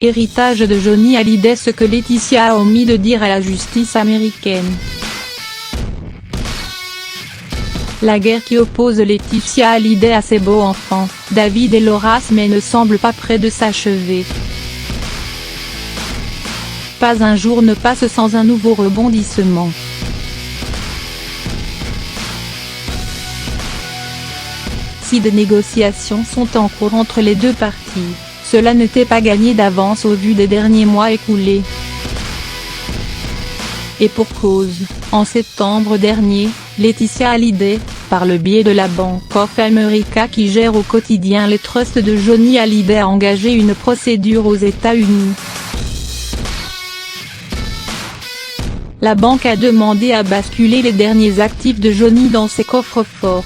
héritage de Johnny Hallyday, ce que Laetitia a omis de dire à la justice américaine. La guerre qui oppose Laetitia Hallyday à ses beaux-enfants, David et Laura Smay, ne semble pas près de s'achever. Pas un jour ne passe sans un nouveau rebondissement. Si des négociations sont en cours entre les deux parties, cela n'était pas gagné d'avance au vu des derniers mois écoulés. Et pour cause, en septembre dernier, Laetitia Hallyday, par le biais de la Bank of America qui gère au quotidien les trusts de Johnny Hallyday, a engagé une procédure aux États-Unis. La banque a demandé à basculer les derniers actifs de Johnny dans ses coffres-forts.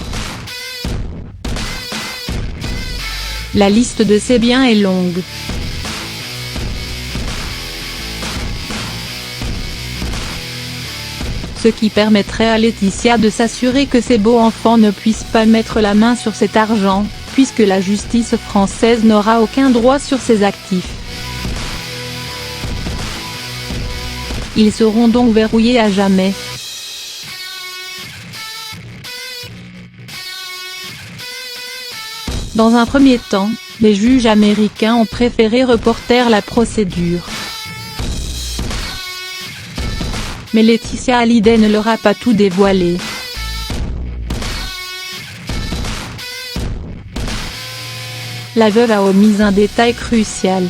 La liste de ses biens est longue. Ce qui permettrait à Laetitia de s'assurer que ses beaux-enfants ne puissent pas mettre la main sur cet argent, puisque la justice française n'aura aucun droit sur ses actifs. Ils seront donc verrouillés à jamais. Dans un premier temps, les juges américains ont préféré reporter la procédure. Mais Laetitia Hallyday ne leur a pas tout dévoilé. La veuve a omis un détail crucial.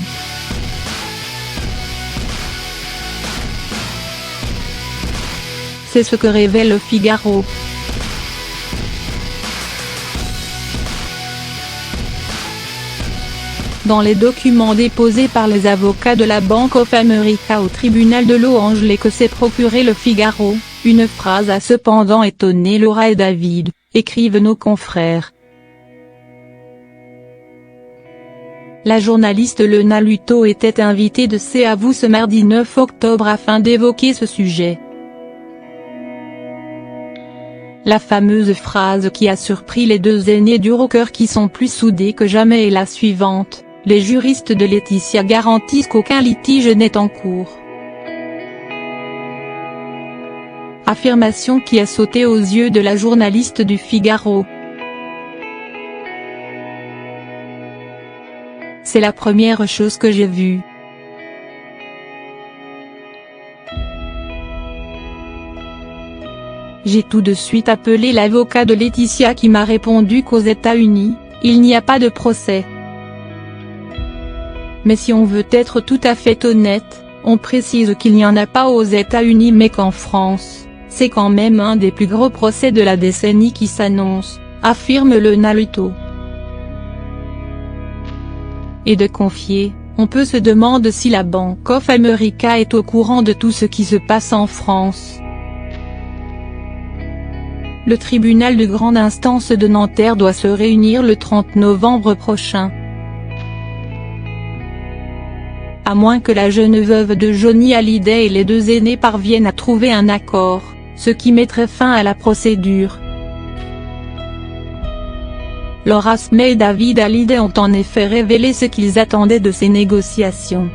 C'est ce que révèle Le Figaro. Dans les documents déposés par les avocats de la Bank of America au tribunal de Los Angeles que s'est procuré Le Figaro, une phrase a cependant étonné Laura et David, écrivent nos confrères. La journaliste Lena Luto était invitée de C'est à vous ce mardi 9 octobre afin d'évoquer ce sujet. La fameuse phrase qui a surpris les deux aînés du rocker qui sont plus soudés que jamais est la suivante: les juristes de Laetitia garantissent qu'aucun litige n'est en cours. Affirmation qui a sauté aux yeux de la journaliste du Figaro. C'est la première chose que j'ai vue. J'ai tout de suite appelé l'avocat de Laetitia qui m'a répondu qu'aux États-Unis, il n'y a pas de procès. Mais si on veut être tout à fait honnête, on précise qu'il n'y en a pas aux États-Unis mais qu'en France, c'est quand même un des plus gros procès de la décennie qui s'annonce, affirme Lena Luto. Et de confier, on peut se demander si la Bank of America est au courant de tout ce qui se passe en France. Le tribunal de grande instance de Nanterre doit se réunir le 30 novembre prochain. À moins que la jeune veuve de Johnny Hallyday et les deux aînés parviennent à trouver un accord, ce qui mettrait fin à la procédure. Laura Smay et David Hallyday ont en effet révélé ce qu'ils attendaient de ces négociations.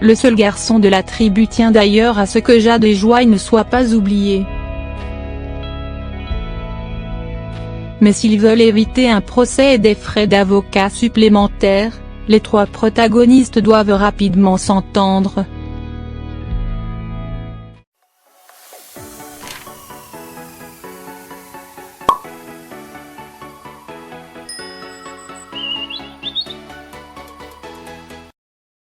Le seul garçon de la tribu tient d'ailleurs à ce que Jade et Joy ne soient pas oubliés. Mais s'ils veulent éviter un procès et des frais d'avocat supplémentaires, les trois protagonistes doivent rapidement s'entendre.